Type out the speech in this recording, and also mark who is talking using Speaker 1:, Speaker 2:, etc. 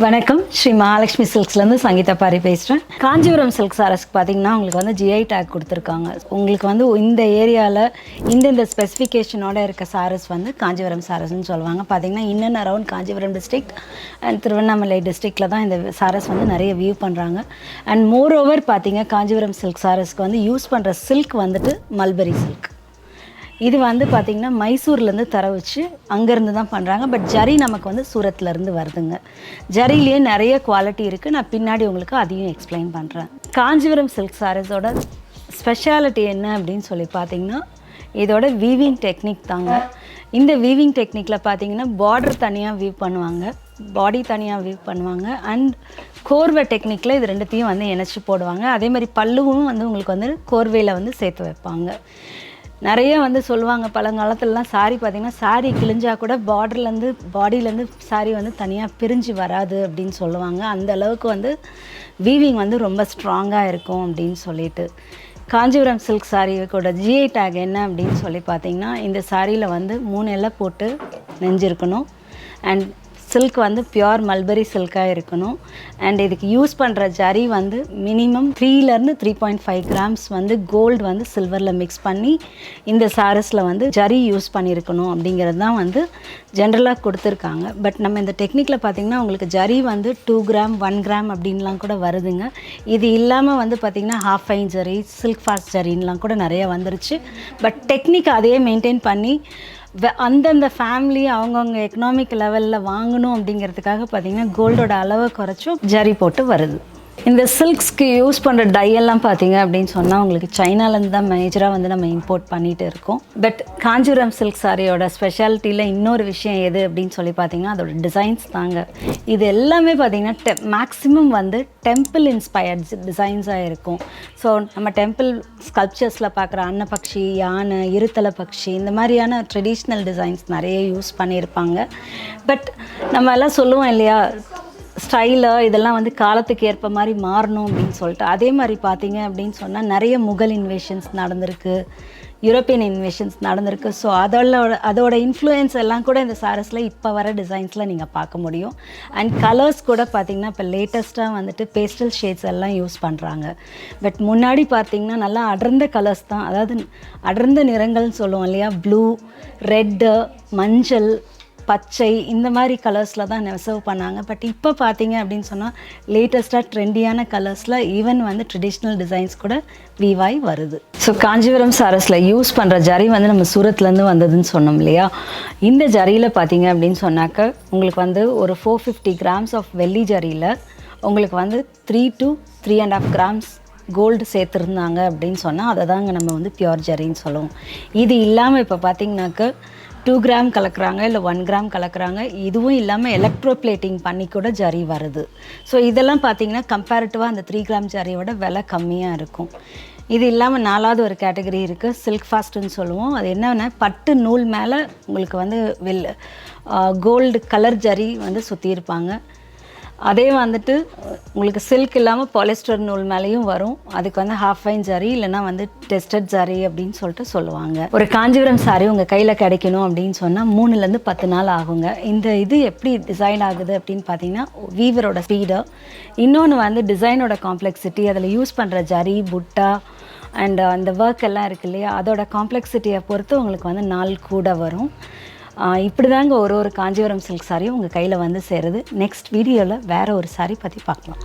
Speaker 1: வணக்கம். ஸ்ரீ மகாலட்சுமி சில்க்ஸ்லேருந்து சங்கீதா பாரி பேசுகிறேன். காஞ்சிபுரம் சில்க் சாரஸ்க்கு பார்த்தீங்கன்னா உங்களுக்கு வந்து ஜிஐ டேக் கொடுத்துருக்காங்க. உங்களுக்கு வந்து இந்த ஏரியாவில் இந்த ஸ்பெசிஃபிகேஷனோட இருக்க சாரஸ் வந்து காஞ்சிபுரம் சாரஸ்ன்னு சொல்லுவாங்க. பார்த்தீங்கன்னா இன்னும் around Kanchipuram district and Tiruvannamalai டிஸ்ட்ரிக்டில் தான் இந்த சாரஸ் வந்து நிறைய வியூ பண்ணுறாங்க. அண்ட் மோர் ஓவர் பார்த்தீங்க காஞ்சிபுரம் சில்க் சாரஸ்க்கு வந்து யூஸ் பண்ணுற சில்க் வந்துட்டு மல்பரி சில்க். இது வந்து பார்த்திங்கன்னா மைசூர்லேருந்து தர வச்சு அங்கேருந்து தான் பண்ணுறாங்க. பட் ஜரி நமக்கு வந்து சூரத்லேருந்து வருதுங்க. ஜரிலேயே நிறைய குவாலிட்டி இருக்குது. நான் பின்னாடி உங்களுக்கு அதையும் எக்ஸ்பிளைன் பண்ணுறேன். காஞ்சிபுரம் சில்க் சாரீஸோட ஸ்பெஷாலிட்டி என்ன அப்படின்னு சொல்லி பார்த்திங்கன்னா இதோட வீவிங் டெக்னிக் தாங்க. இந்த வீவிங் டெக்னிக்கில் பார்த்திங்கன்னா பார்டர் தனியாக வீவ் பண்ணுவாங்க, பாடி தனியாக வீவ் பண்ணுவாங்க, அண்ட் கோர்வை டெக்னிக்கில் இது ரெண்டுத்தையும் வந்து இணைச்சி போடுவாங்க. அதே மாதிரி பல்லுவும் வந்து உங்களுக்கு வந்து கோர்வையில் வந்து சேர்த்து வைப்பாங்க. நிறைய வந்து சொல்லுவாங்க பழங்காலத்துலலாம் சாரீ பார்த்திங்கன்னா சாரீ கிழிஞ்சால் கூட பார்டர்லேருந்து பாடியிலேருந்து சாரீ வந்து தனியாக பிரிஞ்சு வராது அப்படின்னு சொல்லுவாங்க. அந்த அளவுக்கு வந்து வீவிங் வந்து ரொம்ப ஸ்ட்ராங்காக இருக்கும் அப்படின்னு சொல்லிட்டு. காஞ்சிபுரம் சில்க் சாரீக்கோட ஜிஐ டேக் என்ன அப்படின்னு சொல்லி பார்த்திங்கன்னா இந்த சாரியில் வந்து 3 இலை போட்டு நெஞ்சிருக்கணும். அண்ட் சில்க் வந்து பியோர் மல்பரி சில்காக இருக்கணும். அண்ட் இதுக்கு யூஸ் பண்ணுற ஜரி வந்து மினிமம் 3லேருந்து 3.5 கிராம்ஸ் வந்து கோல்டு வந்து சில்வரில் மிக்ஸ் பண்ணி இந்த சாரஸில் வந்து ஜரி யூஸ் பண்ணியிருக்கணும் அப்படிங்கிறது தான் வந்து ஜென்ரலாக கொடுத்துருக்காங்க. பட் நம்ம இந்த டெக்னிக்கில் பார்த்திங்கன்னா உங்களுக்கு ஜரி வந்து 2 கிராம் 1 கிராம் அப்படின்லாம் கூட வருதுங்க. இது இல்லாமல் வந்து பார்த்திங்கன்னா half fine zari, silk fast ஜரின்லாம் கூட நிறையா வந்துருச்சு. பட் டெக்னிக் அதையே மெயின்டைன் பண்ணி அந்தந்த ஃபேமிலி அவங்கவுங்க எக்கனாமிக் லெவலில் வாங்கணும் அப்படிங்கிறதுக்காக பார்த்திங்கன்னா கோல்டோட அளவை குறைச்சும் ஜரி போட்டு வருது. இந்த சில்க்ஸ்க்கு யூஸ் பண்ணுற டையெல்லாம் பார்த்தீங்க அப்படின்னு சொன்னால் உங்களுக்கு சைனாலேருந்து தான் மேஜராக வந்து நம்ம இம்போர்ட் பண்ணிகிட்டு இருக்கோம். பட் காஞ்சிபுரம் சில்க் சாரியோட ஸ்பெஷாலிட்டியில் இன்னொரு விஷயம் எது அப்படின்னு சொல்லி பார்த்தீங்கன்னா அதோட டிசைன்ஸ் தாங்க. இது எல்லாமே பார்த்திங்கன்னா மேக்ஸிமம் வந்து டெம்பிள் இன்ஸ்பயர்ட் டிசைன்ஸாக இருக்கும். ஸோ நம்ம டெம்பிள் ஸ்கல்ப்சர்ஸில் பார்க்குற அன்னபக்ஷி, யானை, இருத்தலை பக்ஷி, இந்த மாதிரியான ட்ரெடிஷ்னல் டிசைன்ஸ் நிறைய யூஸ் பண்ணியிருப்பாங்க. பட் நம்ம எல்லாம் சொல்லுவோம் இல்லையா, ஸ்டைலு இதெல்லாம் வந்து காலத்துக்கு ஏற்ப மாதிரி மாறணும் அப்படின்னு சொல்லிட்டு. அதே மாதிரி பார்த்தீங்க அப்படின்னு சொன்னால் நிறைய முகல் இன்வேஷன்ஸ் நடந்திருக்கு, யூரோப்பியன் இன்வேஷன்ஸ் நடந்திருக்கு. ஸோ அதோட இன்ஃப்ளூயன்ஸ் எல்லாம் கூட இந்த சாரஸில் இப்போ வர டிசைன்ஸில் நீங்கள் பார்க்க முடியும். அண்ட் கலர்ஸ் கூட பார்த்திங்கன்னா இப்போ லேட்டஸ்ட்டாக வந்துட்டு பேஸ்டல் ஷேட்ஸ் எல்லாம் யூஸ் பண்ணுறாங்க. பட் முன்னாடி பார்த்திங்கன்னா நல்லா அடர்ந்த கலர்ஸ் தான், அதாவது அடர்ந்த நிறங்கள்னு சொல்லுவோம் இல்லையா, ப்ளூ, ரெட்டு, மஞ்சள், பச்சை, இந்த மாதிரி கலர்ஸில் தான் நெசவு பண்ணாங்க. பட் இப்போ பார்த்தீங்க அப்படின்னு சொன்னால் லேட்டஸ்ட்டாக ட்ரெண்டியான கலர்ஸில் ஈவன் வந்து ட்ரெடிஷ்னல் டிசைன்ஸ் கூட வீவாய் வருது. ஸோ காஞ்சிபுரம் சாரஸில் யூஸ் பண்ணுற ஜரி வந்து நம்ம சூரத்லேருந்து வந்ததுன்னு சொன்னோம் இல்லையா. இந்த ஜரியில் பார்த்தீங்க அப்படின்னு சொன்னாக்க உங்களுக்கு வந்து ஒரு 450 கிராம்ஸ் ஆஃப் வெள்ளி ஜரியில் உங்களுக்கு வந்து 3 to 3.5 கிராம்ஸ் கோல்டு சேர்த்துருந்தாங்க அப்படின்னு சொன்னால் அதை தாங்க நம்ம வந்து பியோர் ஜரின்னு சொல்லுவோம். இது இல்லாமல் இப்போ பார்த்திங்கனாக்க 2 கிராம் கலக்குறாங்க, இல்லை 1 கிராம் கலக்குறாங்க. இதுவும் இல்லாமல் எலக்ட்ரோ பிளேட்டிங் பண்ணி கூட ஜரி வருது. ஸோ இதெல்லாம் பார்த்திங்கன்னா கம்பேரிட்டிவாக அந்த 3 கிராம் ஜரியோட விலை கம்மியாக இருக்கும். இது இல்லாமல் 4வது ஒரு கேட்டகரி இருக்குது, சில்க் ஃபாஸ்ட்டுன்னு சொல்லுவோம். அது என்னென்னா பட்டு நூல் மேலே உங்களுக்கு வந்து கோல்டு கலர் ஜரி வந்து சுற்றியிருப்பாங்க. அதே வந்துட்டு உங்களுக்கு சில்க் இல்லாமல் பாலிஸ்டர் நூல் மேலேயும் வரும். அதுக்கு வந்து ஹாஃப் ஃபைன் ஜரி இல்லைனா வந்து டெஸ்டட் ஜரி அப்படின்னு சொல்லிட்டு சொல்லுவாங்க. ஒரு காஞ்சிபுரம் சாரி உங்கள் கையில் கிடைக்கணும் அப்படின்னு சொன்னால் 3லேருந்து 10 நாள் ஆகுங்க. இந்த இது எப்படி டிசைன் ஆகுது அப்படின்னு பார்த்தீங்கன்னா வீவரோட ஸ்பீடு, இன்னொன்று வந்து டிசைனோட காம்ப்ளெக்சிட்டி, அதில் யூஸ் பண்ணுற ஜரி, புட்டா அண்ட் அந்த ஒர்க் எல்லாம் இருக்கு இல்லையா, அதோட காம்ப்ளெக்சிட்டியை பொறுத்து உங்களுக்கு வந்து நாள் கூட வரும். இப்படி தாங்க ஒரு காஞ்சிபுரம் சில்க் சாரியும் உங்கள் கையில் வந்து சேருது. நெக்ஸ்ட் வீடியோவில் வேறு ஒரு சாரி பற்றி பார்க்கலாம்.